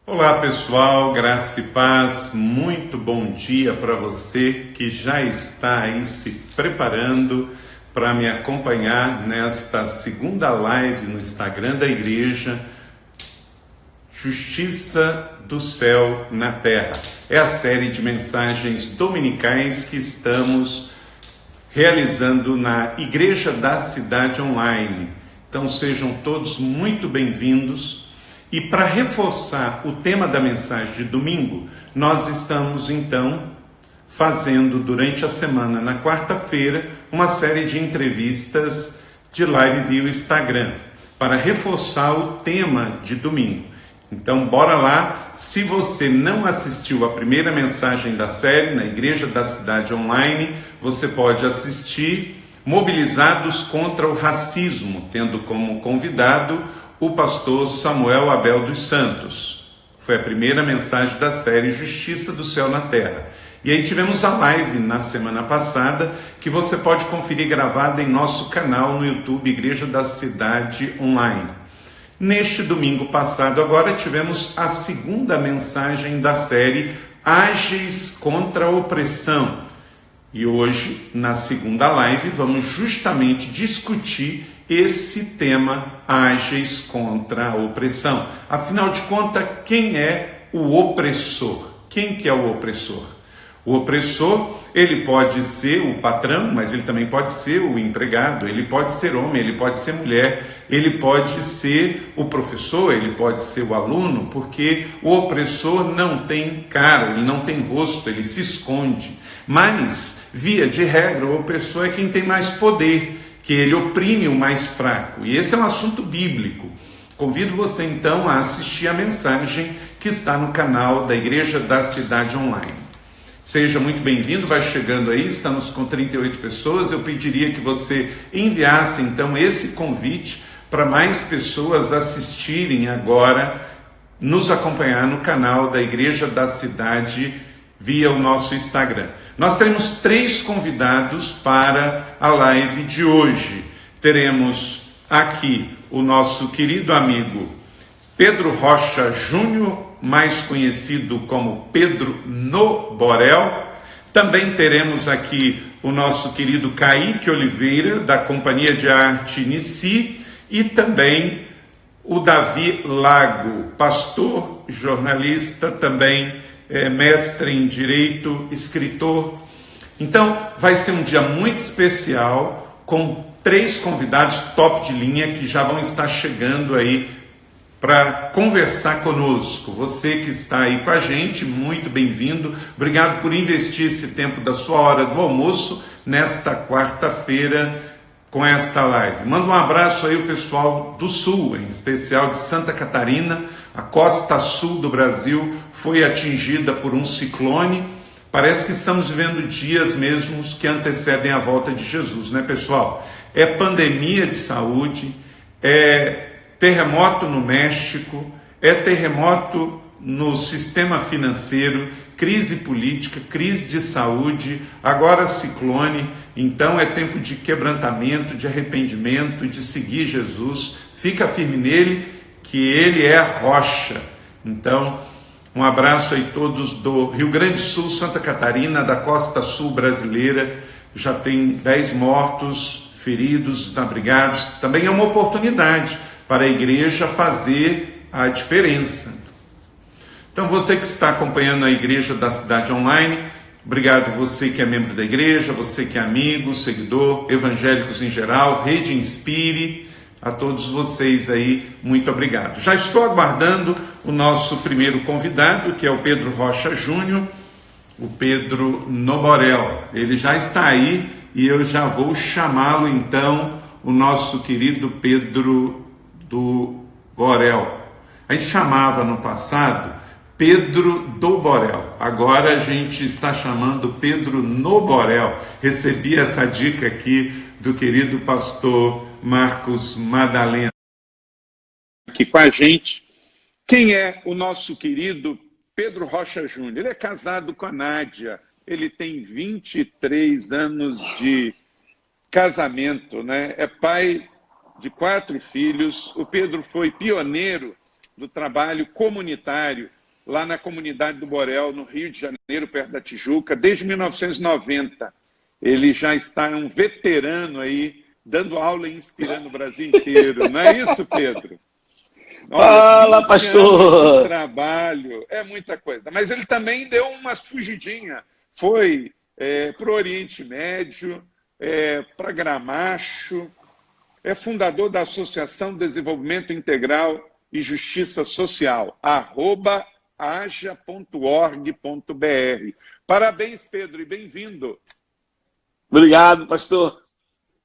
Olá pessoal, graça e paz, muito bom dia para você que já está aí se preparando para me acompanhar nesta segunda live no Instagram da igreja, Justiça do Céu na Terra. É a série de mensagens dominicais que estamos realizando na Igreja da Cidade Online. Então sejam todos muito bem-vindos. E para reforçar o tema da mensagem de domingo, nós estamos então fazendo durante a semana, na quarta-feira, uma série de entrevistas de live via Instagram, para reforçar o tema de domingo. Então bora lá, se você não assistiu a primeira mensagem da série na Igreja da Cidade Online, você pode assistir Mobilizados contra o Racismo, tendo como convidado o pastor Samuel Abel dos Santos. Foi a primeira mensagem da série Justiça do Céu na Terra. E aí tivemos a live na semana passada, que você pode conferir gravada em nosso canal no YouTube Igreja da Cidade Online. Neste domingo passado, agora tivemos a segunda mensagem da série Ágeis contra a Opressão. E hoje, na segunda live, vamos justamente discutir esse tema, ágeis contra a opressão. Afinal de contas, quem é o opressor? Quem que é o opressor? O opressor, ele pode ser o patrão, mas ele também pode ser o empregado, ele pode ser homem, ele pode ser mulher, ele pode ser o professor, ele pode ser o aluno, porque o opressor não tem cara, ele não tem rosto, ele se esconde. Mas, via de regra, o opressor é quem tem mais poder, que ele oprime o mais fraco. E esse é um assunto bíblico. Convido você então a assistir a mensagem que está no canal da Igreja da Cidade Online. Seja muito bem-vindo, vai chegando aí, estamos com 38 pessoas. Eu pediria que você enviasse então esse convite para mais pessoas assistirem agora, nos acompanhar no canal da Igreja da Cidade via o nosso Instagram. Nós teremos 3 convidados para a live de hoje. Teremos aqui o nosso querido amigo Pedro Rocha Júnior, mais conhecido como Pedro no Borel. Também teremos aqui o nosso querido Kaique Oliveira, da Companhia de Arte Inici, e também o Davi Lago, pastor, jornalista, também mestre em Direito, escritor. Então, vai ser um dia muito especial, com 3 convidados top de linha que já vão estar chegando aí para conversar conosco. Você que está aí com a gente, muito bem-vindo. Obrigado por investir esse tempo da sua hora do almoço nesta quarta-feira com esta live. Manda um abraço aí o pessoal do Sul, em especial de Santa Catarina. A costa sul do Brasil foi atingida por um ciclone. Parece que estamos vivendo dias mesmo que antecedem a volta de Jesus, né, pessoal? É pandemia de saúde, é terremoto no México, é terremoto no sistema financeiro, crise política, crise de saúde, agora ciclone. Então é tempo de quebrantamento, de arrependimento, de seguir Jesus. Fica firme nele, que ele é a rocha. Então, um abraço aí todos do Rio Grande do Sul, Santa Catarina, da costa sul brasileira. Já tem 10 mortos, feridos, desabrigados. Também é uma oportunidade para a igreja fazer a diferença. Então, você que está acompanhando a Igreja da Cidade Online, obrigado você que é membro da igreja, você que é amigo, seguidor, evangélicos em geral, Rede Inspire, a todos vocês aí, muito obrigado. Já estou aguardando o nosso primeiro convidado, que é o Pedro Rocha Júnior, o Pedro Noborel. Ele já está aí e eu já vou chamá-lo então, o nosso querido Pedro do Borel. A gente chamava no passado Pedro do Borel. Agora a gente está chamando Pedro no Borel. Recebi essa dica aqui do querido pastor Marcos Madalena aqui com a gente. Quem é o nosso querido Pedro Rocha Júnior? Ele é casado com a Nádia. Ele tem 23 anos de casamento, né? É pai de 4 filhos. O Pedro foi pioneiro do trabalho comunitário lá na comunidade do Borel, no Rio de Janeiro, perto da Tijuca, desde 1990. Ele já está um veterano aí, dando aula e inspirando o Brasil inteiro. Não é isso, Pedro? Olha, Fala, 20 anos de pastor! trabalho, é muita coisa. Mas ele também deu umas fugidinhas. Foi para o Oriente Médio, para Gramacho, é fundador da Associação de Desenvolvimento Integral e Justiça Social, @aja.org.br. Parabéns, Pedro, e bem-vindo. Obrigado, pastor.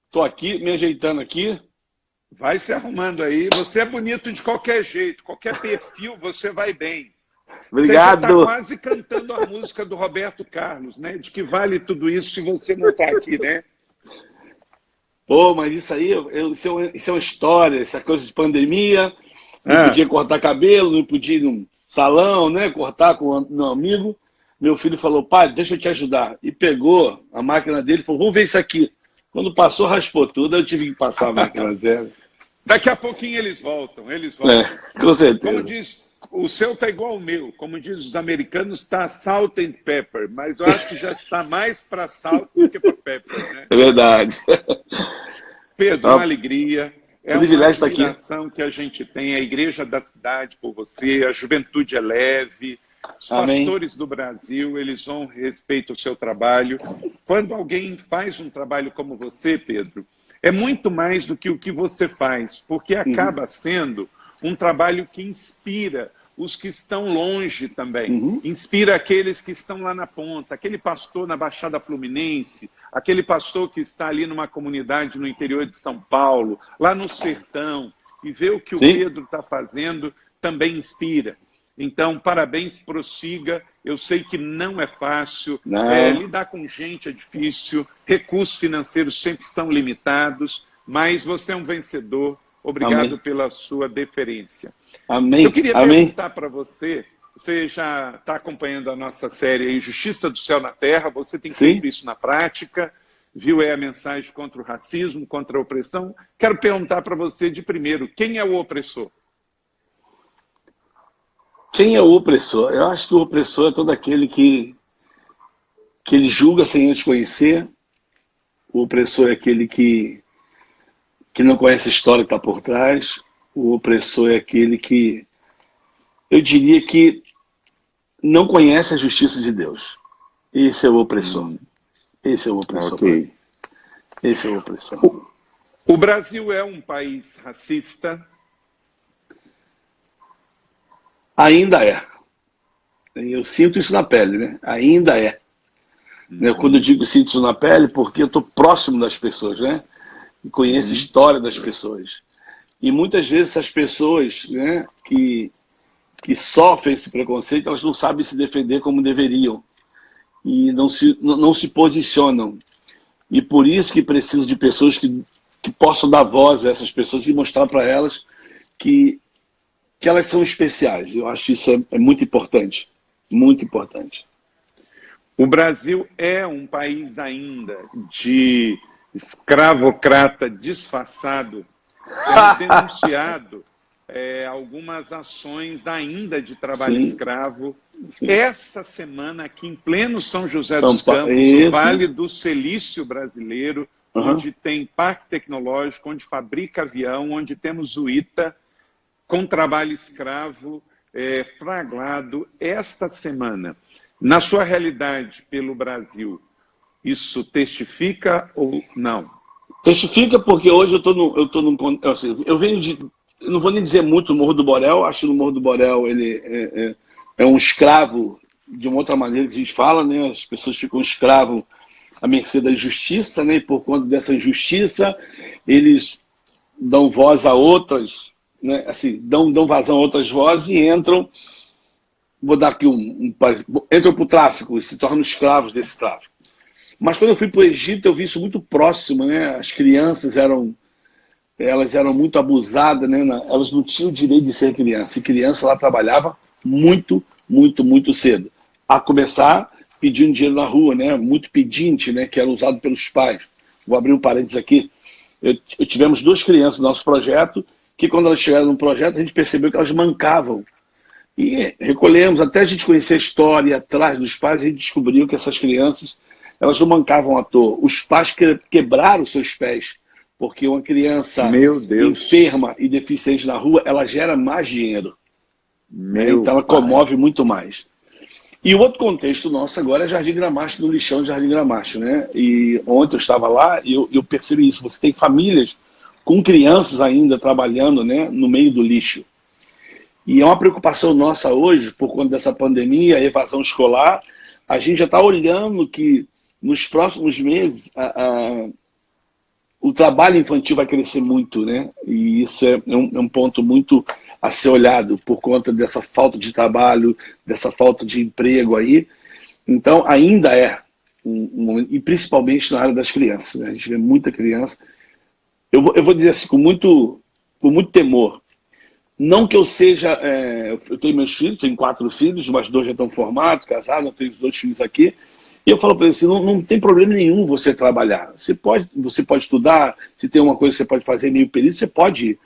Estou aqui, me ajeitando aqui. Vai se arrumando aí. Você é bonito de qualquer jeito, qualquer perfil você vai bem. Obrigado. Você já está quase cantando a música do Roberto Carlos, né? De que vale tudo isso se você não está aqui, né? Pô, mas isso aí, isso é uma história, essa coisa de pandemia, não podia cortar cabelo, não podia ir num salão, né? Cortar com meu amigo. Meu filho falou, pai, deixa eu te ajudar. E pegou a máquina dele e falou, vamos ver isso aqui. Quando passou, raspou tudo, eu tive que passar a máquina zero. Daqui a pouquinho eles voltam, eles voltam. Com certeza. Como diz, o seu tá igual ao meu. Como diz os americanos, está salt and pepper. Mas eu acho que já está mais para salt do que para pepper, né? É verdade. Pedro, uma alegria. É uma privilégio estar aqui. admiração que a gente tem, a Igreja da Cidade por você, a juventude é leve, os Amém. pastores do Brasil, eles honram e respeitam o seu trabalho. Quando alguém faz um trabalho como você, Pedro, é muito mais do que o que você faz, porque acaba sendo um trabalho que inspira os que estão longe também, inspira aqueles que estão lá na ponta, aquele pastor na Baixada Fluminense, aquele pastor que está ali numa comunidade no interior de São Paulo, lá no sertão, e vê o que o Pedro está fazendo, também inspira. Então, parabéns, prossiga. Eu sei que não é fácil, lidar com gente é difícil, recursos financeiros sempre são limitados, mas você é um vencedor. Obrigado pela sua deferência. Amém. Eu queria perguntar para você, você já está acompanhando a nossa série aí, Justiça do Céu na Terra, você tem feito isso na prática, viu a mensagem contra o racismo, contra a opressão. Quero perguntar para você de primeiro, quem é o opressor? Quem é o opressor? Eu acho que o opressor é todo aquele que ele julga sem antes conhecer. O opressor é aquele que não conhece a história que está por trás. O opressor é aquele que, eu diria que não conhece a justiça de Deus. Esse é o opressor. Esse é o opressor. Okay. Esse é o opressor. O Brasil é um país racista? Ainda é. Eu sinto isso na pele, né? Ainda é. Quando eu digo sinto isso na pele, porque eu estou próximo das pessoas, né? E conheço a história das pessoas. E muitas vezes essas pessoas, né, que sofrem esse preconceito, elas não sabem se defender como deveriam. E não se posicionam. E por isso que preciso de pessoas que possam dar voz a essas pessoas e mostrar para elas que elas são especiais. Eu acho isso é muito importante. Muito importante. O Brasil é um país ainda de escravocrata disfarçado. Temos denunciado algumas ações ainda de trabalho escravo. Essa semana, aqui em pleno São José dos Campos, o Vale do Silício brasileiro, onde tem parque tecnológico, onde fabrica avião, onde temos o ITA, com trabalho escravo flagrado esta semana. Na sua realidade pelo Brasil, isso testifica ou não? Testifica porque hoje eu venho de, eu não vou nem dizer muito do Morro do Borel, acho que no Morro do Borel ele é um escravo de uma outra maneira que a gente fala, né? As pessoas ficam escravos à mercê da injustiça, né? E por conta dessa injustiça, eles dão voz a outras, né? Assim, dão vazão a outras vozes e entram, vou dar aqui entram para o tráfico e se tornam escravos desse tráfico. Mas quando eu fui para o Egito, eu vi isso muito próximo, né? As crianças elas eram muito abusadas, né? Elas não tinham o direito de ser criança. E criança lá trabalhava muito, muito, muito cedo. A começar pedindo dinheiro na rua, né? Muito pedinte, né? Que era usado pelos pais. Vou abrir um parênteses aqui. Tivemos 2 crianças no nosso projeto, que quando elas chegaram no projeto, a gente percebeu que elas mancavam. E recolhemos, até a gente conhecer a história atrás dos pais, a gente descobriu que essas crianças, elas não mancavam à toa. Os pais quebraram seus pés, porque uma criança Meu Deus. enferma e deficiente na rua, ela gera mais dinheiro, né? Meu Então ela pai. comove muito mais. E o outro contexto nosso agora é Jardim Gramacho, no lixão de Jardim Gramacho, né? E ontem eu estava lá e eu percebi isso. Você tem famílias com crianças ainda trabalhando, né, no meio do lixo. E é uma preocupação nossa hoje, por conta dessa pandemia, a evasão escolar. A gente já está olhando que nos próximos meses o trabalho infantil vai crescer muito, né? E isso é um ponto muito a ser olhado por conta dessa falta de trabalho, dessa falta de emprego aí. Então, ainda é e principalmente na área das crianças, né? A gente vê muita criança. Eu vou dizer assim, com muito temor. Não que eu seja... eu tenho meus filhos, tenho 4 filhos, mas 2 já estão formados, casados, eu tenho 2 filhos aqui. E eu falo para eles assim, não tem problema nenhum você trabalhar. Você pode estudar, se tem uma coisa que você pode fazer meio período, você pode ir.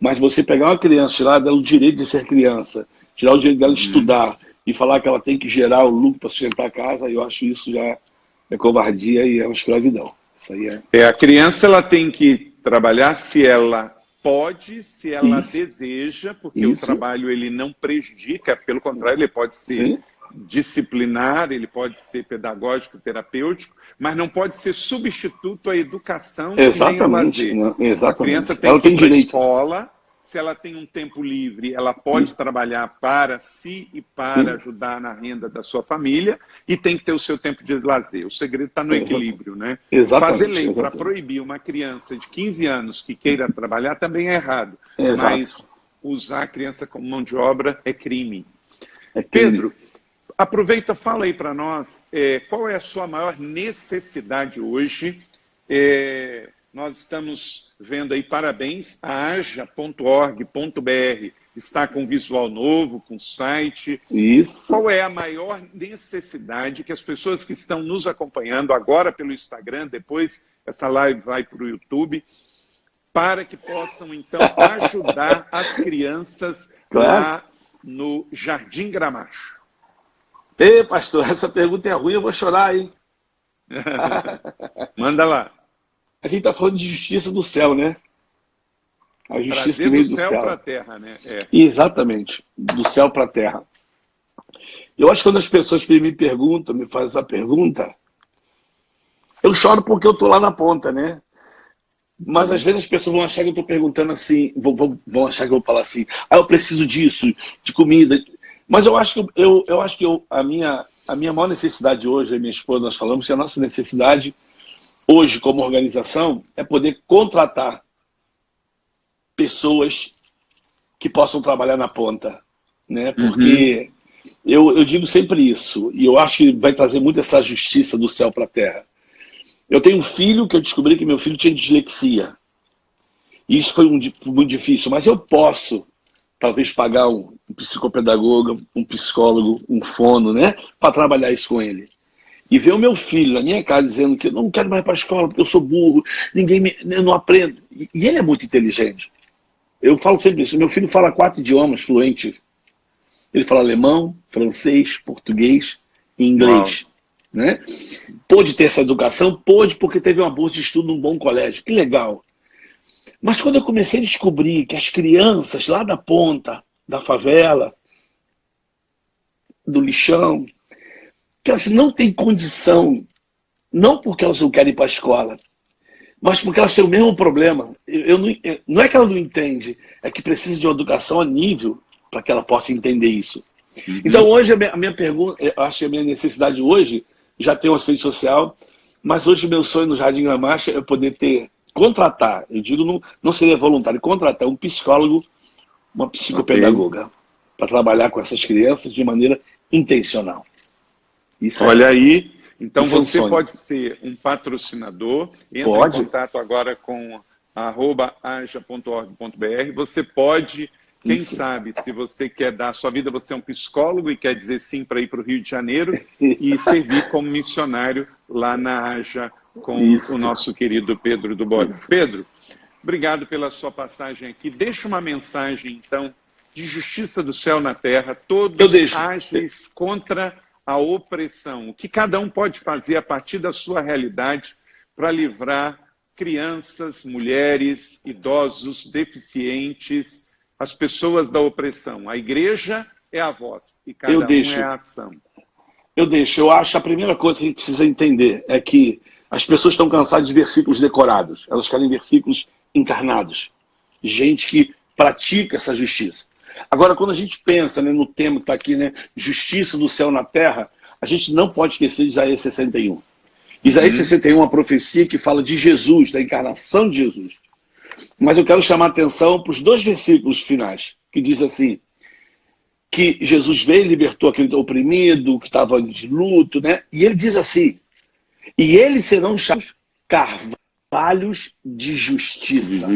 Mas você pegar uma criança, tirar dela o direito de ser criança, tirar o direito dela de estudar e falar que ela tem que gerar o lucro para sustentar a casa, eu acho isso já é covardia e é uma escravidão. Isso aí a criança ela tem que trabalhar se ela pode, se ela deseja, porque o trabalho ele não prejudica, pelo contrário, ele pode ser disciplinar, ele pode ser pedagógico, terapêutico, mas não pode ser substituto à educação e nem ao lazer. Exatamente. A criança tem que ir para a escola, se ela tem um tempo livre, ela pode trabalhar para si e para ajudar na renda da sua família e tem que ter o seu tempo de lazer. O segredo está no equilíbrio, né? Fazer lei para proibir uma criança de 15 anos que queira trabalhar também é errado, mas usar a criança como mão de obra é crime. Pedro, aproveita, fala aí para nós, qual é a sua maior necessidade hoje? Nós estamos vendo aí, parabéns, a aja.org.br está com visual novo, com site. Isso. Qual é a maior necessidade que as pessoas que estão nos acompanhando agora pelo Instagram, depois essa live vai para o YouTube, para que possam, então, ajudar as crianças lá no Jardim Gramacho? Pastor, essa pergunta é ruim, eu vou chorar, hein? Manda lá. A gente está falando de justiça do céu, né? A justiça Trazer que veio do do céu céu. para a terra, né? Exatamente, do céu para a terra. Eu acho que quando as pessoas me perguntam, me fazem essa pergunta, eu choro porque eu estou lá na ponta, né? Mas às vezes as pessoas vão achar que eu estou perguntando assim, vão achar que eu vou falar assim, eu preciso disso, de comida. Mas eu acho que a minha maior necessidade hoje, a minha esposa, nós falamos que a nossa necessidade hoje, como organização, é poder contratar pessoas que possam trabalhar na ponta, né? Porque eu digo sempre isso, e eu acho que vai trazer muito essa justiça do céu para a terra. Eu tenho um filho que eu descobri que meu filho tinha dislexia. E isso foi muito difícil, mas eu posso, talvez, pagar um psicopedagogo, um psicólogo, um fono, né? Para trabalhar isso com ele. E ver o meu filho na minha casa dizendo que eu não quero mais para a escola porque eu sou burro, eu não aprendo. E ele é muito inteligente. Eu falo sempre isso. Meu filho fala 4 idiomas fluentes. Ele fala alemão, francês, português e inglês. Né? Pôde ter essa educação? Pôde, porque teve uma bolsa de estudo num bom colégio. Que legal. Mas quando eu comecei a descobrir que as crianças lá da ponta, da favela, do lixão, que elas não têm condição, não porque elas não querem ir para a escola, mas porque elas têm o mesmo problema. Não é que ela não entende, é que precisa de uma educação a nível para que ela possa entender isso. Então hoje a minha pergunta, eu acho que a minha necessidade hoje, já tenho uma assistente social, mas hoje o meu sonho no Jardim Gramacho é poder contratar, eu digo não seria voluntário, contratar um psicólogo, uma psicopedagoga, para trabalhar com essas crianças de maneira intencional. Isso Olha aí, então você sonho. pode ser um patrocinador, entra em contato agora com @aja.org.br, você pode, quem sabe, se você quer dar a sua vida, você é um psicólogo e quer dizer sim para ir para o Rio de Janeiro e servir como missionário lá na Aja com o nosso querido Pedro do Borges. Pedro, obrigado pela sua passagem aqui. Deixa uma mensagem, então, de justiça do céu na terra, Eu todos deixo. ágeis contra a opressão. O que cada um pode fazer a partir da sua realidade para livrar crianças, mulheres, idosos, deficientes, as pessoas da opressão. A igreja é a voz e cada Eu um deixo. é a ação. Eu acho a primeira coisa que a gente precisa entender é que as pessoas estão cansadas de versículos decorados. Elas querem versículos encarnados. Gente que pratica essa justiça. Agora, quando a gente pensa, né, no tema que está aqui, né, justiça do céu na terra, a gente não pode esquecer de Isaías 61. Isaías 61 é uma profecia que fala de Jesus, da encarnação de Jesus. Mas eu quero chamar a atenção para os 2 versículos finais, que diz assim, que Jesus veio e libertou aquele oprimido, que estava de luto, né? E ele diz assim, e eles serão chamados carvalhos de justiça.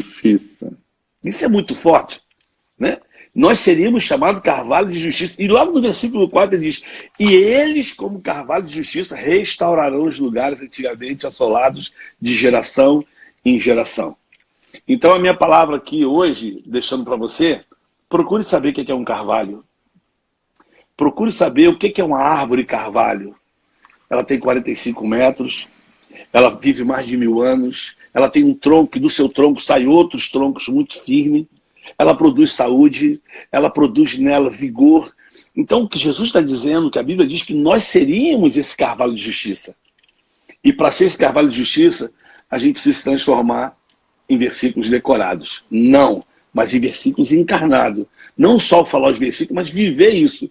Isso é muito forte, né? Nós seríamos chamados carvalho de justiça. E logo no versículo 4 ele diz, e eles, como carvalho de justiça, restaurarão os lugares antigamente assolados de geração em geração. Então a minha palavra aqui hoje, deixando para você, procure saber o que é um carvalho. Procure saber o que é uma árvore carvalho. Ela tem 45 metros, ela vive mais de 1000 anos, ela tem um tronco, e do seu tronco saem outros troncos muito firmes, ela produz saúde, ela produz nela vigor. Então o que Jesus está dizendo, que a Bíblia diz que nós seríamos esse carvalho de justiça. E para ser esse carvalho de justiça, a gente precisa se transformar em versículos decorados. Não, mas em versículos encarnados. Não só falar os versículos, mas viver isso.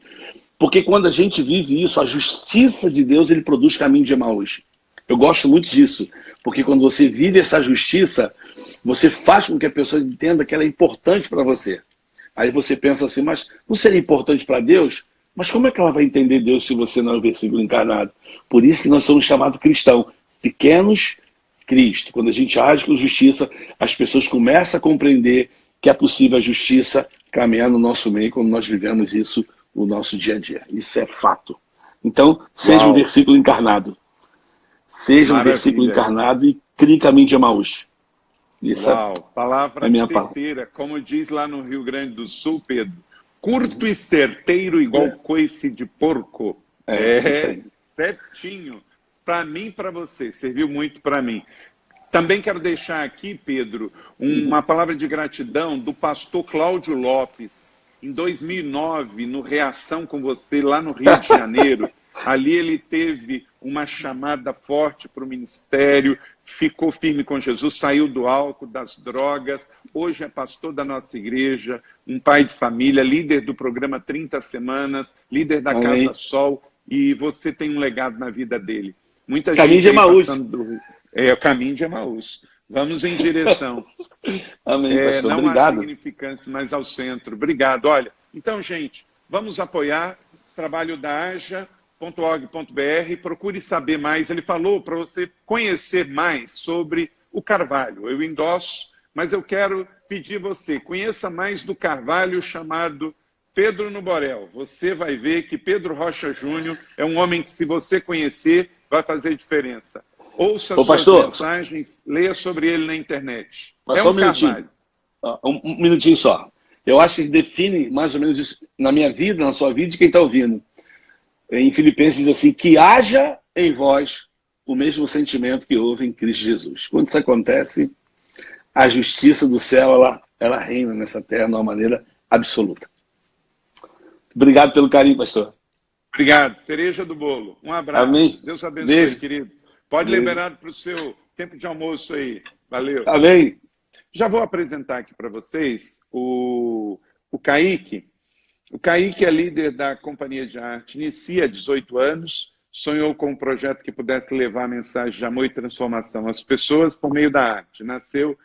Porque quando a gente vive isso, a justiça de Deus, ele produz caminho de Emaús. Eu gosto muito disso, porque quando você vive essa justiça, você faz com que a pessoa entenda que ela é importante para você. Aí você pensa assim, mas não seria importante para Deus? Mas como é que ela vai entender Deus se você não é o versículo encarnado? Por isso que nós somos chamados cristãos, pequenos Cristo. Quando a gente age com justiça, as pessoas começam a compreender que é possível a justiça caminhar no nosso meio quando nós vivemos isso no nosso dia a dia. Isso é fato. Então, seja um versículo encarnado. Seja um versículo encarnado e crie caminho de Emaús. Isso palavra é minha certeira. Como diz lá no Rio Grande do Sul, Pedro, curto e certeiro igual coice de porco. Isso aí. Certinho. Para mim e para você. Serviu muito para mim. Também quero deixar aqui, Pedro, uma palavra de gratidão do pastor Cláudio Lopes. Em 2009, no Reação com Você, lá no Rio de Janeiro, ali ele teve uma chamada forte para o ministério, ficou firme com Jesus, saiu do álcool, das drogas, hoje é pastor da nossa igreja, um pai de família, líder do programa 30 Semanas, líder da Casa Sol, e você tem um legado na vida dele. Muita caminho gente de Emaús. É o caminho de Emaús. Vamos em direção. Amém, pastor. Não Obrigado. há significância, mas ao centro. Obrigado. Olha, então, gente, vamos apoiar o trabalho da aja.org.br. Procure saber mais. Ele falou para você conhecer mais sobre o Carvalho. Eu endosso, mas eu quero pedir você, conheça mais do Carvalho chamado Pedro no Borel. Você vai ver que Pedro Rocha Júnior é um homem que, se você conhecer, vai fazer diferença. Ouça suas mensagens, leia sobre ele na internet. Mas só um minutinho. Um minutinho só. Eu acho que ele define mais ou menos isso na minha vida, na sua vida, de quem está ouvindo. Em Filipenses diz assim, que haja em vós o mesmo sentimento que houve em Cristo Jesus. Quando isso acontece, a justiça do céu, ela reina nessa terra de uma maneira absoluta. Obrigado pelo carinho, pastor. Obrigado. Cereja do bolo. Um abraço. Amém. Deus abençoe, beijo, querido. Pode liberar para o seu tempo de almoço aí. Valeu. Amém. Já vou apresentar aqui para vocês o Kaique. O Kaique é líder da Companhia de Arte. Inicia há 18 anos. Sonhou com um projeto que pudesse levar a mensagem de amor e transformação às pessoas por meio da arte. Nasceu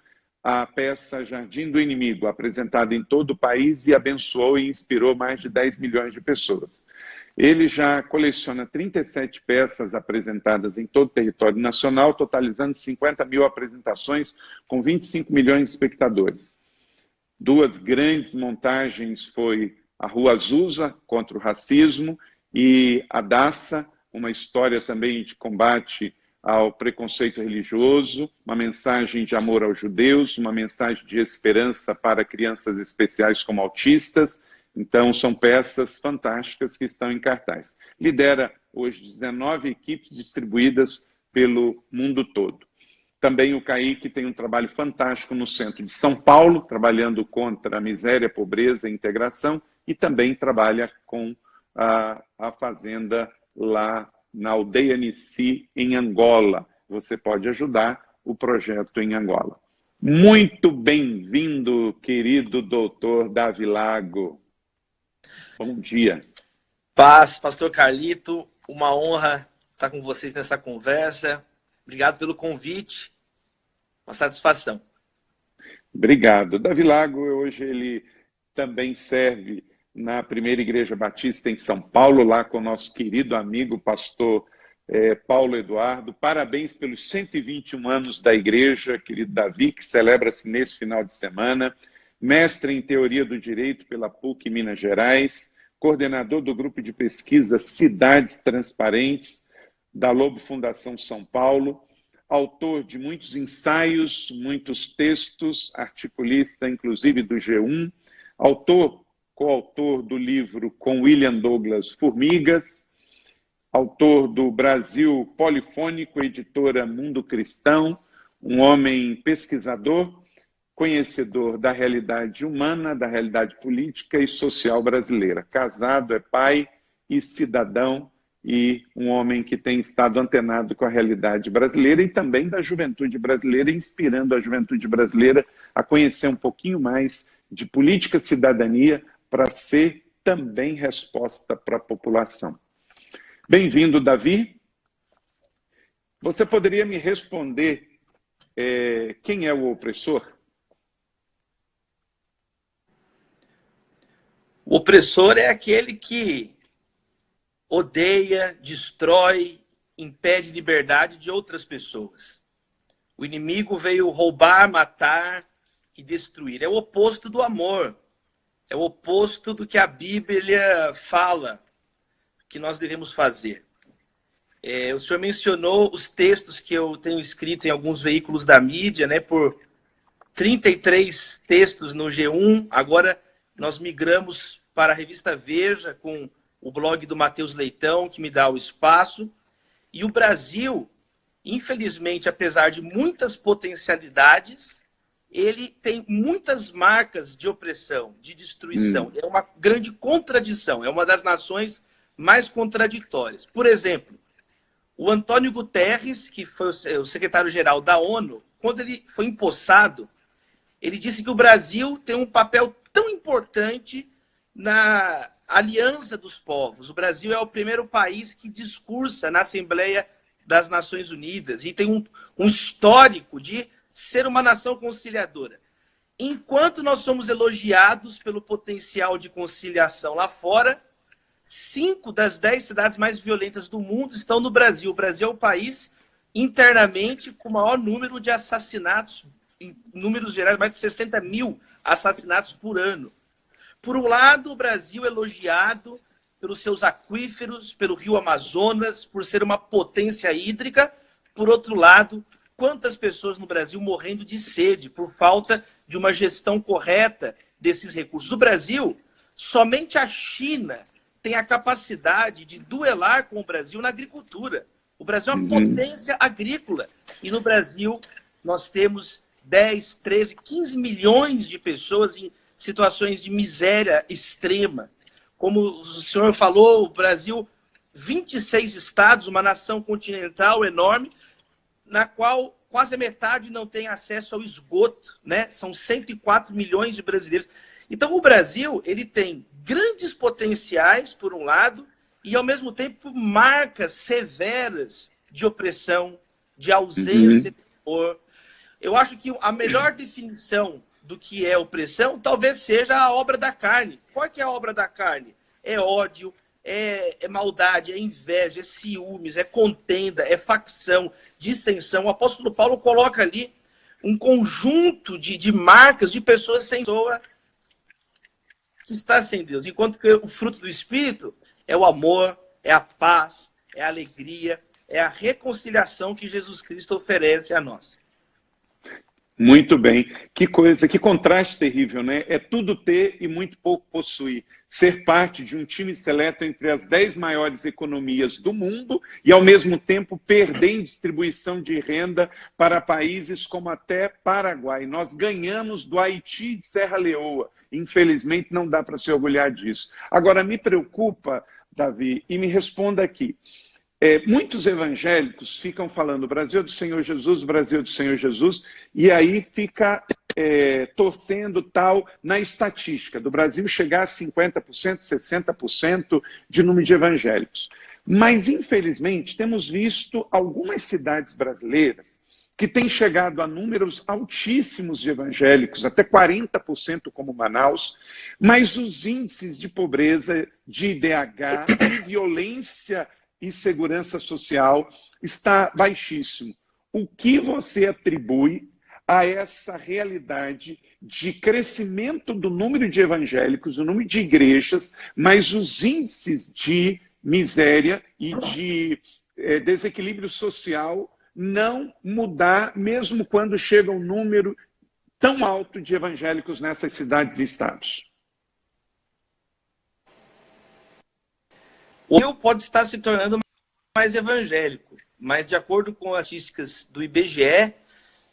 a peça Jardim do Inimigo, apresentada em todo o país e abençoou e inspirou mais de 10 milhões de pessoas. Ele já coleciona 37 peças apresentadas em todo o território nacional, totalizando 50 mil apresentações com 25 milhões de espectadores. 2 grandes montagens foi a Rua Azusa, contra o racismo, e a Daça, uma história também de combate ao preconceito religioso, uma mensagem de amor aos judeus, uma mensagem de esperança para crianças especiais como autistas. Então, são peças fantásticas que estão em cartaz. Lidera hoje 19 equipes distribuídas pelo mundo todo. Também o Kaique tem um trabalho fantástico no centro de São Paulo, trabalhando contra a miséria, pobreza e integração, e também trabalha com a fazenda lá na aldeia Nissi, em Angola. Você pode ajudar o projeto em Angola. Muito bem-vindo, querido doutor Davi Lago. Bom dia. Paz, pastor Carlito, uma honra estar com vocês nessa conversa. Obrigado pelo convite, uma satisfação. Obrigado. Davi Lago, hoje ele também serve na Primeira Igreja Batista em São Paulo, lá com o nosso querido amigo pastor Paulo Eduardo. Parabéns pelos 121 anos da igreja, querido Davi, que celebra-se nesse final de semana. Mestre em Teoria do Direito pela PUC Minas Gerais, coordenador do grupo de pesquisa Cidades Transparentes, da Lobo Fundação São Paulo, autor de muitos ensaios, muitos textos, articulista inclusive do G1, coautor do livro com William Douglas Formigas, autor do Brasil Polifônico, editora Mundo Cristão, um homem pesquisador, conhecedor da realidade humana, da realidade política e social brasileira. Casado, é pai e cidadão, e um homem que tem estado antenado com a realidade brasileira e também da juventude brasileira, inspirando a juventude brasileira a conhecer um pouquinho mais de política de cidadania para ser também resposta para a população. Bem-vindo, Davi. Você poderia me responder quem é o opressor? O opressor é aquele que odeia, destrói, impede liberdade de outras pessoas. O inimigo veio roubar, matar e destruir. É o oposto do amor. É o oposto do que a Bíblia fala que nós devemos fazer. O senhor mencionou os textos que eu tenho escrito em alguns veículos da mídia, né, por 33 textos no G1. Agora nós migramos para a revista Veja, com o blog do Matheus Leitão, que me dá o espaço. E o Brasil, infelizmente, apesar de muitas potencialidades, ele tem muitas marcas de opressão, de destruição. É uma grande contradição, é uma das nações mais contraditórias. Por exemplo, o Antônio Guterres, que foi o secretário-geral da ONU, quando ele foi empossado, ele disse que o Brasil tem um papel tão importante na aliança dos povos. O Brasil é o primeiro país que discursa na Assembleia das Nações Unidas e tem um histórico de ser uma nação conciliadora. Enquanto nós somos elogiados pelo potencial de conciliação lá fora, 5 das 10 cidades mais violentas do mundo estão no Brasil. O Brasil é o país internamente com o maior número de assassinatos, em números gerais, mais de 60 mil assassinatos por ano. Por um lado, o Brasil é elogiado pelos seus aquíferos, pelo rio Amazonas, por ser uma potência hídrica. Por outro lado, quantas pessoas no Brasil morrendo de sede por falta de uma gestão correta desses recursos. O Brasil, somente a China tem a capacidade de duelar com o Brasil na agricultura. O Brasil é uma potência agrícola. E no Brasil, nós temos 10, 13, 15 milhões de pessoas em situações de miséria extrema. Como o senhor falou, o Brasil, 26 estados, uma nação continental enorme, na qual quase a metade não tem acesso ao esgoto, né? São 104 milhões de brasileiros. Então, o Brasil, ele tem grandes potenciais, por um lado, e, ao mesmo tempo, marcas severas de opressão, de ausência de amor. Eu acho que a melhor definição do que é opressão talvez seja a obra da carne. Qual que é a obra da carne? É ódio, é maldade, é inveja, é ciúmes, é contenda, é facção, dissensão. O apóstolo Paulo coloca ali um conjunto de marcas de pessoas sem pessoa que está sem Deus. Enquanto que o fruto do Espírito é o amor, é a paz, é a alegria, é a reconciliação que Jesus Cristo oferece a nós. Muito bem. Que coisa, que contraste terrível, né? É tudo ter e muito pouco possuir. Ser parte de um time seleto entre as 10 maiores economias do mundo e, ao mesmo tempo, perder em distribuição de renda para países como até Paraguai. Nós ganhamos do Haiti e de Serra Leoa. Infelizmente, não dá para se orgulhar disso. Agora, me preocupa, Davi, e me responda aqui. Muitos evangélicos ficam falando Brasil do Senhor Jesus, Brasil do Senhor Jesus, e aí fica torcendo tal na estatística do Brasil chegar a 50%, 60% de número de evangélicos. Mas, infelizmente, temos visto algumas cidades brasileiras que têm chegado a números altíssimos de evangélicos, até 40% como Manaus, mas os índices de pobreza, de IDH, de violência e segurança social está baixíssimo. O que você atribui a essa realidade de crescimento do número de evangélicos, do número de igrejas, mas os índices de miséria e de desequilíbrio social não mudar, mesmo quando chega um número tão alto de evangélicos nessas cidades e estados? O Rio pode estar se tornando mais evangélico, mas de acordo com as estatísticas do IBGE,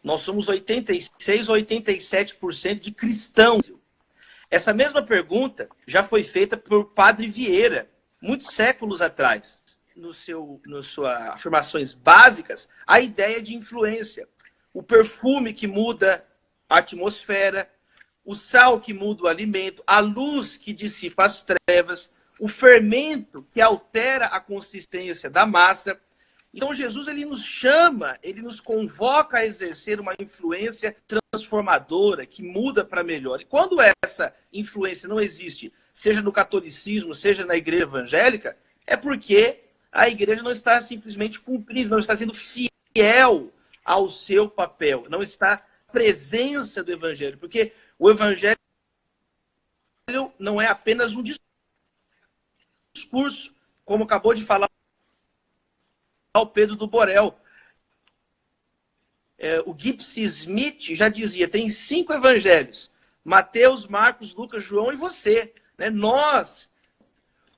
nós somos 86% ou 87% de cristãos. Essa mesma pergunta já foi feita por Padre Vieira, muitos séculos atrás. Nas suas afirmações básicas, a ideia de influência. O perfume que muda a atmosfera, o sal que muda o alimento, a luz que dissipa as trevas, o fermento que altera a consistência da massa. Então Jesus ele nos chama, ele nos convoca a exercer uma influência transformadora que muda para melhor. E quando essa influência não existe, seja no catolicismo, seja na igreja evangélica, é porque a igreja não está simplesmente cumprindo, não está sendo fiel ao seu papel, não está na presença do evangelho, porque o evangelho não é apenas um discurso, como acabou de falar o Pedro do Borel. O Gipsy Smith já dizia, tem 5 evangelhos, Mateus, Marcos, Lucas, João e você. Né? Nós,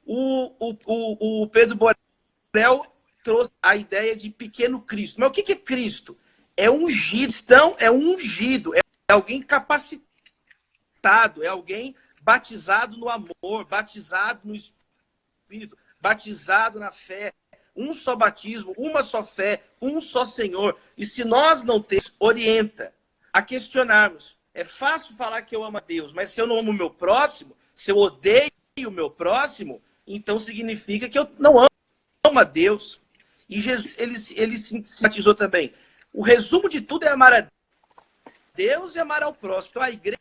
o Pedro Borel trouxe a ideia de pequeno Cristo. Mas o que é Cristo? É ungido. Então, é ungido, é alguém capacitado, é alguém batizado no amor, batizado no Espírito, batizado na fé. Um só batismo, uma só fé, um só Senhor. E se nós não temos, orienta a questionarmos. É fácil falar que eu amo a Deus, mas se eu não amo o meu próximo, se eu odeio o meu próximo, então significa que eu não amo a Deus. E Jesus, ele sintetizou também. O resumo de tudo é amar a Deus e amar ao próximo. Então a igreja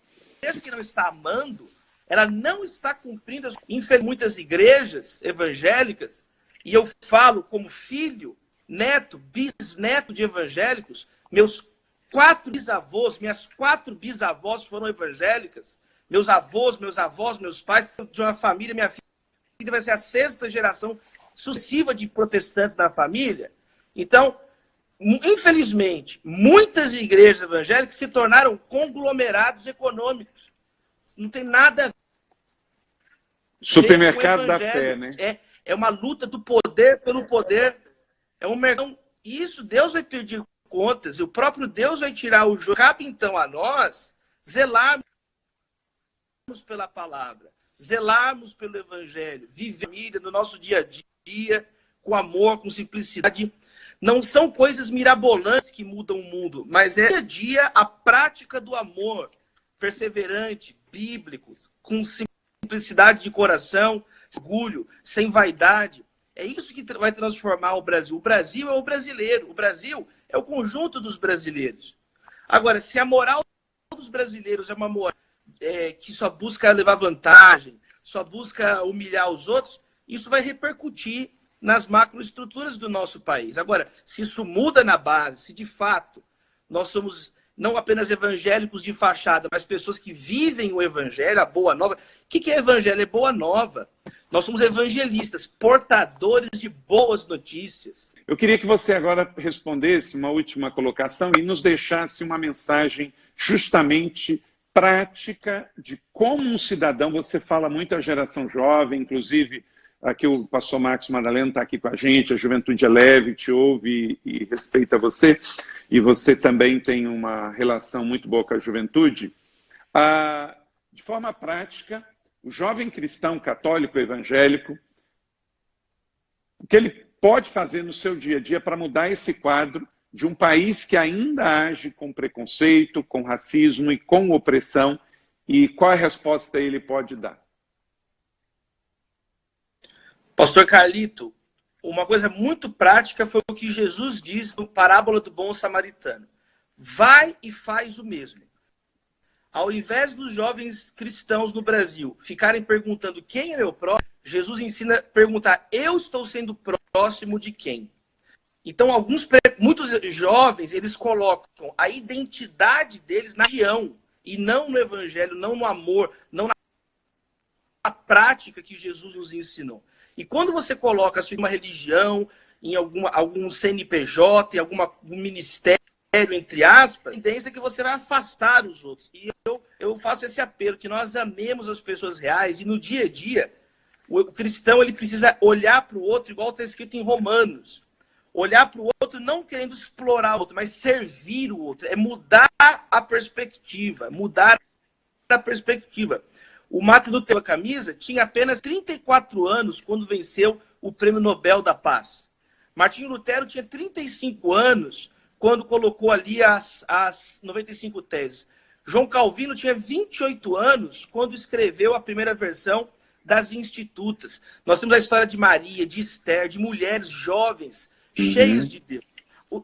que não está amando, ela não está cumprindo. Infelizmente, muitas igrejas evangélicas, e eu falo como filho, neto, bisneto de evangélicos, meus 4 bisavós, minhas 4 bisavós foram evangélicas, meus avós, meus pais, de uma família, minha filha vai ser a 6ª geração sucessiva de protestantes na família. Então, infelizmente, muitas igrejas evangélicas se tornaram conglomerados econômicos. Não tem nada a ver. Supermercado da fé, né? É uma luta do poder pelo poder. É um mercado. Isso Deus vai pedir contas, e o próprio Deus vai tirar o jogo. Cabe então a nós zelarmos pela palavra, zelarmos pelo evangelho, viver a família no nosso dia a dia, com amor, com simplicidade. Não são coisas mirabolantes que mudam o mundo, mas é dia a dia a prática do amor, perseverante, bíblico, com simplicidade de coração, orgulho, sem vaidade. É isso que vai transformar o Brasil. O Brasil é o brasileiro. O Brasil é o conjunto dos brasileiros. Agora, se a moral dos brasileiros é uma moral que só busca levar vantagem, só busca humilhar os outros, isso vai repercutir nas macroestruturas do nosso país. Agora, se isso muda na base, se de fato nós somos não apenas evangélicos de fachada, mas pessoas que vivem o evangelho, a boa nova. O que é evangelho? É boa nova. Nós somos evangelistas, portadores de boas notícias. Eu queria que você agora respondesse uma última colocação e nos deixasse uma mensagem justamente prática de como um cidadão, você fala muito à geração jovem, inclusive aqui o pastor Marcos Madaleno está aqui com a gente, a juventude é leve, te ouve e respeita você, e você também tem uma relação muito boa com a juventude. De forma prática, o jovem cristão católico evangélico, o que ele pode fazer no seu dia a dia para mudar esse quadro de um país que ainda age com preconceito, com racismo e com opressão, e qual a resposta ele pode dar? Pastor Carlito, uma coisa muito prática foi o que Jesus disse no Parábola do Bom Samaritano. Vai e faz o mesmo. Ao invés dos jovens cristãos no Brasil ficarem perguntando quem é meu próximo, Jesus ensina a perguntar, eu estou sendo próximo de quem? Então, muitos jovens, eles colocam a identidade deles na religião, e não no evangelho, não no amor, não na prática que Jesus nos ensinou. E quando você coloca uma religião, em algum CNPJ, em algum ministério, entre aspas, a tendência é que você vai afastar os outros. E eu faço esse apelo, que nós amemos as pessoas reais, e no dia a dia, o cristão ele precisa olhar para o outro, igual está escrito em Romanos. Olhar para o outro não querendo explorar o outro, mas servir o outro. É mudar a perspectiva. Mudar a perspectiva. O Martin Luther Camisa tinha apenas 34 anos quando venceu o Prêmio Nobel da Paz. Martinho Lutero tinha 35 anos quando colocou ali as 95 teses. João Calvino tinha 28 anos quando escreveu a primeira versão das Institutas. Nós temos a história de Maria, de Esther, de mulheres jovens, cheias de Deus.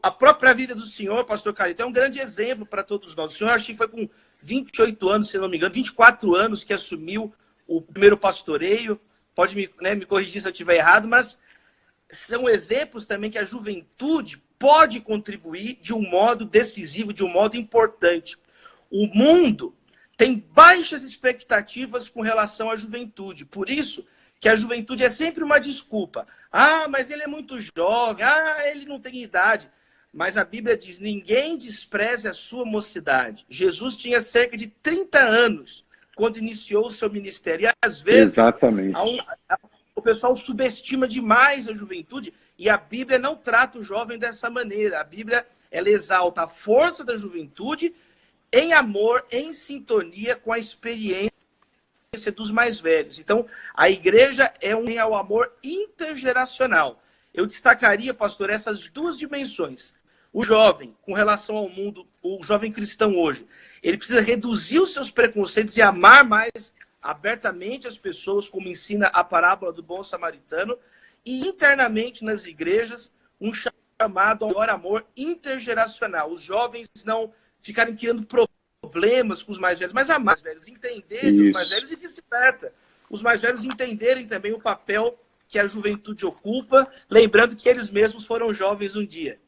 A própria vida do senhor, pastor Carlito, é um grande exemplo para todos nós. O senhor, acho que foi com 28 anos, se não me engano, 24 anos que assumiu o primeiro pastoreio. Pode me corrigir se eu estiver errado, mas são exemplos também que a juventude pode contribuir de um modo decisivo, de um modo importante. O mundo tem baixas expectativas com relação à juventude. Por isso que a juventude é sempre uma desculpa. Ah, mas ele é muito jovem. Ah, ele não tem idade. Mas a Bíblia diz, ninguém despreze a sua mocidade. Jesus tinha cerca de 30 anos quando iniciou o seu ministério. E às vezes o pessoal subestima demais a juventude e a Bíblia não trata o jovem dessa maneira. A Bíblia ela exalta a força da juventude em amor, em sintonia com a experiência dos mais velhos. Então, a igreja é um amor intergeracional. Eu destacaria, pastor, essas duas dimensões. O jovem, com relação ao mundo, o jovem cristão hoje, ele precisa reduzir os seus preconceitos e amar mais abertamente as pessoas, como ensina a parábola do bom samaritano, e internamente nas igrejas, um chamado ao maior amor intergeracional. Os jovens não ficarem criando problemas com os mais velhos, mas amar os mais velhos, entenderem os mais velhos e vice-versa. Os mais velhos entenderem também o papel que a juventude ocupa, lembrando que eles mesmos foram jovens um dia.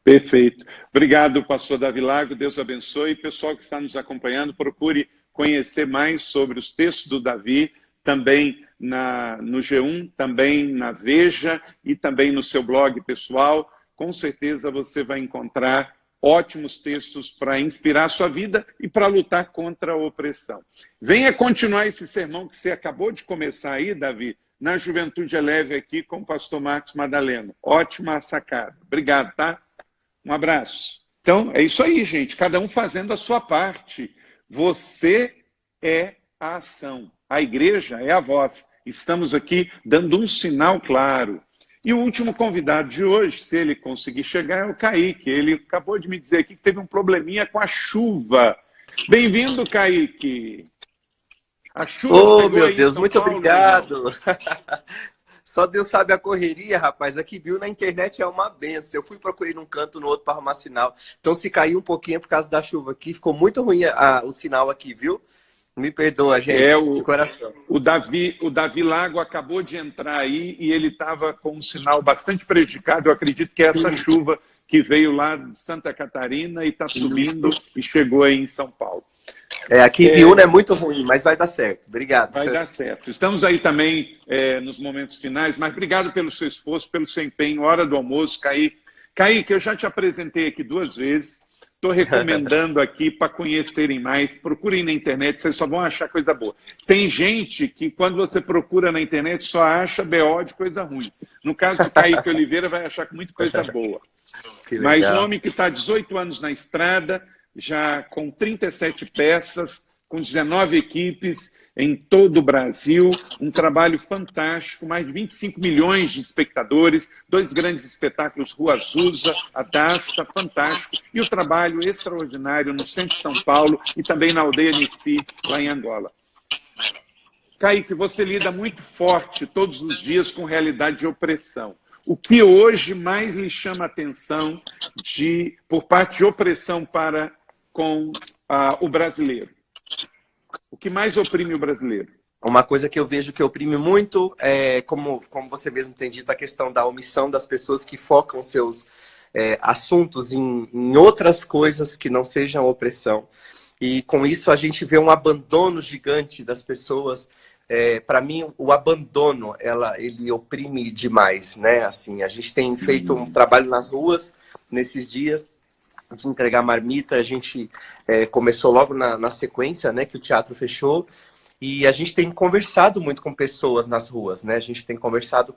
Perfeito. Obrigado, pastor Davi Lago. Deus abençoe. Pessoal que está nos acompanhando, procure conhecer mais sobre os textos do Davi, também no G1, também na Veja e também no seu blog pessoal. Com certeza você vai encontrar ótimos textos para inspirar a sua vida e para lutar contra a opressão. Venha continuar esse sermão que você acabou de começar aí, Davi, na Juventude é Leve aqui com o pastor Marcos Madaleno. Ótima sacada. Obrigado, tá? Um abraço. Então, é isso aí, gente. Cada um fazendo a sua parte. Você é a ação. A igreja é a voz. Estamos aqui dando um sinal claro. E o último convidado de hoje, se ele conseguir chegar, é o Kaique. Ele acabou de me dizer aqui que teve um probleminha com a chuva. Bem-vindo, Kaique. A chuva meu Deus, muito Paulo, obrigado. Só Deus sabe a correria, rapaz. Aqui, viu, na internet é uma benção. Eu fui procurar num canto, no outro para arrumar sinal. Então, se caiu um pouquinho por causa da chuva aqui, ficou muito ruim o sinal aqui, viu? Me perdoa, gente, de coração. O Davi Lago acabou de entrar aí e ele estava com um sinal bastante prejudicado. Eu acredito que é essa chuva que veio lá de Santa Catarina e está subindo e chegou aí em São Paulo. Aqui em Biúna é muito ruim, mas vai dar certo. Obrigado. Vai dar certo. Estamos aí também nos momentos finais, mas obrigado pelo seu esforço, pelo seu empenho. Hora do almoço, Kaique. Kaique, eu já te apresentei aqui 2 vezes. Estou recomendando aqui para conhecerem mais. Procurem na internet, vocês só vão achar coisa boa. Tem gente que, quando você procura na internet, só acha BO de coisa ruim. No caso do Kaique Oliveira, vai achar muita coisa boa. Mas nome que está 18 anos na estrada, já com 37 peças, com 19 equipes em todo o Brasil, um trabalho fantástico, mais de 25 milhões de espectadores, 2 grandes espetáculos, Rua Azusa, a Daça, fantástico, e o trabalho extraordinário no centro de São Paulo e também na aldeia Nissi, lá em Angola. Kaique, você lida muito forte todos os dias com realidade de opressão. O que hoje mais lhe chama a atenção por parte de opressão com o brasileiro? O que mais oprime o brasileiro? Uma coisa que eu vejo que oprime muito é, como você mesmo tem dito, a questão da omissão das pessoas que focam seus assuntos em outras coisas que não sejam opressão. E com isso a gente vê um abandono gigante das pessoas. Para mim, o abandono, ele oprime demais, né? Assim, a gente tem feito um trabalho nas ruas nesses dias, de entregar marmita. A gente começou logo na sequência, né, que o teatro fechou, e a gente tem conversado muito com pessoas nas ruas, né? A gente tem conversado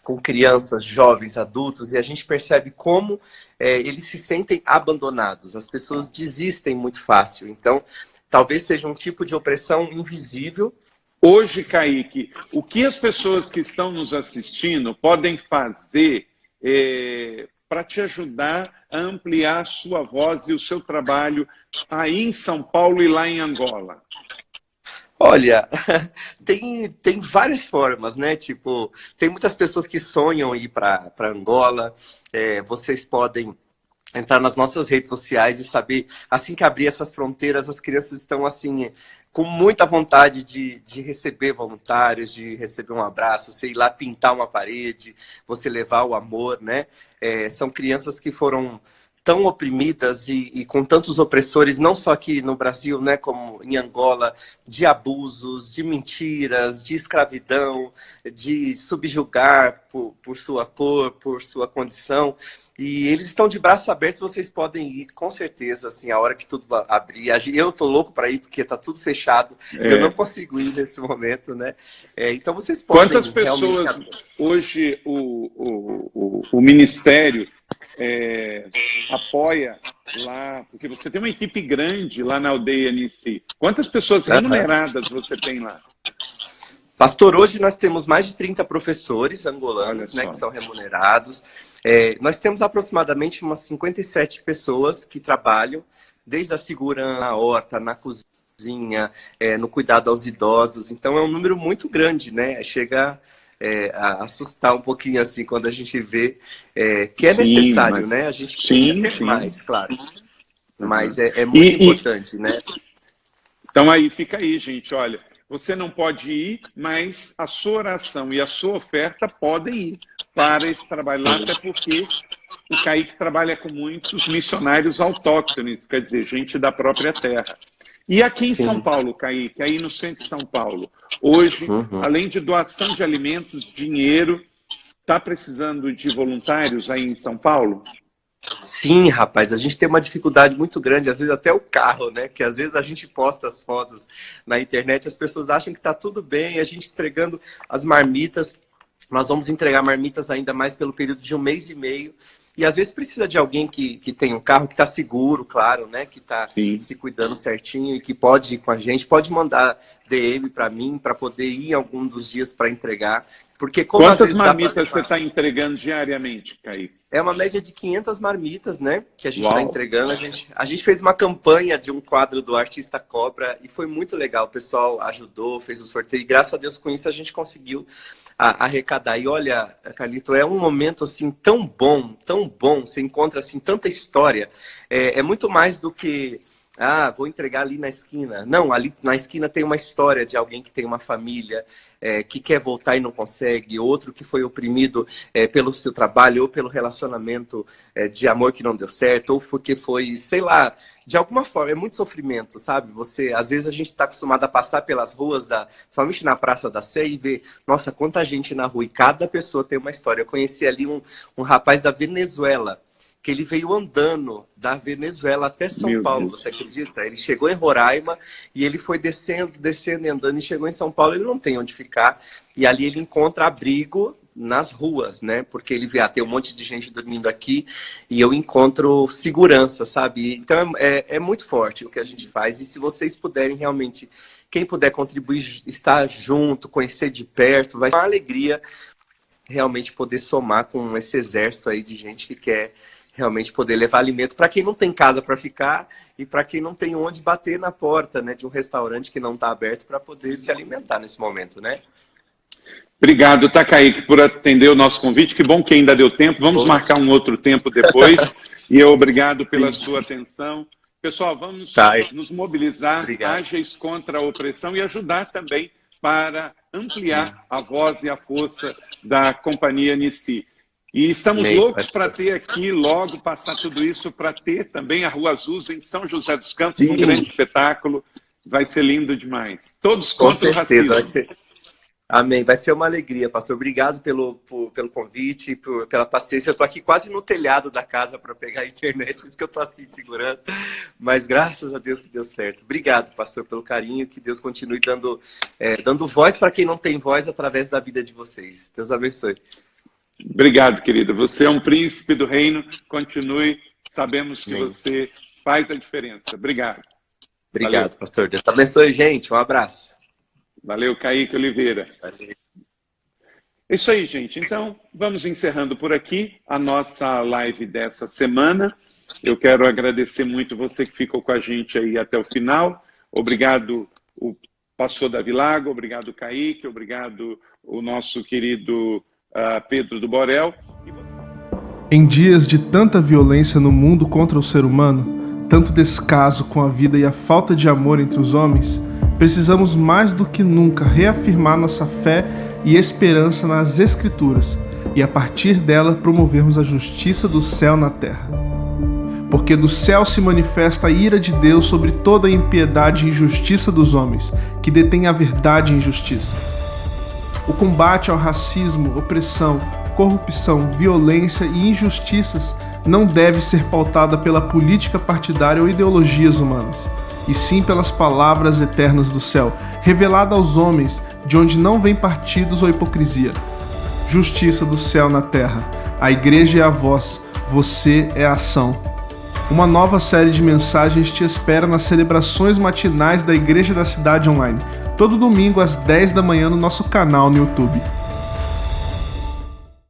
com crianças, jovens, adultos, e a gente percebe como eles se sentem abandonados. As pessoas desistem muito fácil. Então, talvez seja um tipo de opressão invisível. Hoje, Kaique, o que as pessoas que estão nos assistindo podem fazer para te ajudar a ampliar a sua voz e o seu trabalho aí em São Paulo e lá em Angola? Olha, tem várias formas, né? Tipo, tem muitas pessoas que sonham ir para Angola. Vocês podem entrar nas nossas redes sociais e saber, assim que abrir essas fronteiras, as crianças estão assim com muita vontade de receber voluntários, de receber um abraço, sei lá, pintar uma parede, você levar o amor, né? São crianças que foram tão oprimidas e com tantos opressores, não só aqui no Brasil, né, como em Angola, de abusos, de mentiras, de escravidão, de subjugar por sua cor, por sua condição. E eles estão de braços abertos, vocês podem ir, com certeza, assim, a hora que tudo abrir. Eu tô louco para ir, porque tá tudo fechado. Eu não consigo ir nesse momento, né? Então vocês podem... Quantas pessoas hoje o Ministério apoia lá? Porque você tem uma equipe grande lá na aldeia Nissi. Quantas pessoas remuneradas você tem lá? Pastor, hoje nós temos mais de 30 professores angolanos, né, que são remunerados. Nós temos aproximadamente umas 57 pessoas que trabalham, desde a segurança, na horta, na cozinha, no cuidado aos idosos. Então é um número muito grande, né? Chega a assustar um pouquinho assim quando a gente vê que é necessário, né? A gente tem que ter mais, claro. Mas é muito importante, né? Então aí, fica aí, gente, olha. Você não pode ir, mas a sua oração e a sua oferta podem ir para esse trabalho lá, até porque o Kaique trabalha com muitos missionários autóctones, quer dizer, gente da própria terra. E aqui em São Paulo, Kaique, aí no centro de São Paulo, hoje, além de doação de alimentos, dinheiro, está precisando de voluntários aí em São Paulo? Sim, rapaz, a gente tem uma dificuldade muito grande, às vezes até o carro, né? Que às vezes a gente posta as fotos na internet, as pessoas acham que tá tudo bem, a gente entregando as marmitas. Nós vamos entregar marmitas ainda mais pelo período de 1 mês e meio. E às vezes precisa de alguém que tem um carro que está seguro, claro, né? Que está se cuidando certinho e que pode ir com a gente. Pode mandar DM para mim, para poder ir algum dos dias para entregar. Porque como quantas marmitas você está entregando diariamente, Kaique? É uma média de 500 marmitas, né? Que a gente está entregando. A gente fez uma campanha de um quadro do Artista Cobra e foi muito legal. O pessoal ajudou, fez o sorteio. E graças a Deus com isso a gente conseguiu arrecadar. E olha, Carlito, é um momento assim tão bom, tão bom. Você encontra assim tanta história. É muito mais do que Ah, vou entregar ali na esquina. Não, ali na esquina tem uma história de alguém que tem uma família, que quer voltar e não consegue, outro que foi oprimido pelo seu trabalho ou pelo relacionamento de amor que não deu certo, ou porque foi, sei lá, de alguma forma, é muito sofrimento, sabe? Às vezes a gente está acostumado a passar pelas ruas, somente na Praça da Sé e ver, nossa, quanta gente na rua, e cada pessoa tem uma história. Eu conheci ali um rapaz da Venezuela, que ele veio andando da Venezuela até São Paulo, você acredita? Ele chegou em Roraima e ele foi descendo e andando e chegou em São Paulo, ele não tem onde ficar. E ali ele encontra abrigo nas ruas, né? Porque ele vê, tem um monte de gente dormindo aqui e eu encontro segurança, sabe? Então é muito forte o que a gente faz. E se vocês puderem realmente, quem puder contribuir, estar junto, conhecer de perto, vai ser uma alegria realmente poder somar com esse exército aí de gente que quer realmente poder levar alimento para quem não tem casa para ficar e para quem não tem onde bater na porta, né, de um restaurante que não está aberto para poder se alimentar nesse momento, né? Obrigado, tá, Kaique, por atender o nosso convite. Que bom que ainda deu tempo. Vamos marcar um outro tempo depois. E obrigado pela sua atenção. Pessoal, vamos nos mobilizar, ágeis contra a opressão e ajudar também para ampliar a voz e a força da Companhia Nissi. E estamos loucos para ter aqui, logo, passar tudo isso, para ter também a Rua Azusa em São José dos Campos, um grande espetáculo. Vai ser lindo demais. Todos contra o racismo. Amém. Vai ser uma alegria, pastor. Obrigado pelo convite, pela paciência. Eu estou aqui quase no telhado da casa para pegar a internet, por isso que eu estou assim segurando. Mas graças a Deus que deu certo. Obrigado, pastor, pelo carinho. Que Deus continue dando voz para quem não tem voz através da vida de vocês. Deus abençoe. Obrigado, querido. Você é um príncipe do reino. Continue. Sabemos que você faz a diferença. Obrigado. Obrigado, valeu. pastor. Deus abençoe, gente. Um abraço. Valeu, Kaique Oliveira. Valeu. É isso aí, gente. Então, vamos encerrando por aqui a nossa live dessa semana. Eu quero agradecer muito você que ficou com a gente aí até o final. Obrigado, o pastor Davi Lago. Obrigado, Kaique. Obrigado, o nosso querido Pedro do Borel. Em dias de tanta violência no mundo contra o ser humano, tanto descaso com a vida e a falta de amor entre os homens, precisamos mais do que nunca reafirmar nossa fé e esperança nas Escrituras e, a partir dela, promovermos a justiça do céu na terra. Porque do céu se manifesta a ira de Deus sobre toda a impiedade e injustiça dos homens, que detêm a verdade e injustiça. O combate ao racismo, opressão, corrupção, violência e injustiças não deve ser pautada pela política partidária ou ideologias humanas, e sim pelas palavras eternas do céu, revelada aos homens, de onde não vem partidos ou hipocrisia. Justiça do céu na terra. A igreja é a voz, você é a ação. Uma nova série de mensagens te espera nas celebrações matinais da Igreja da Cidade Online, todo domingo às 10 da manhã no nosso canal no YouTube.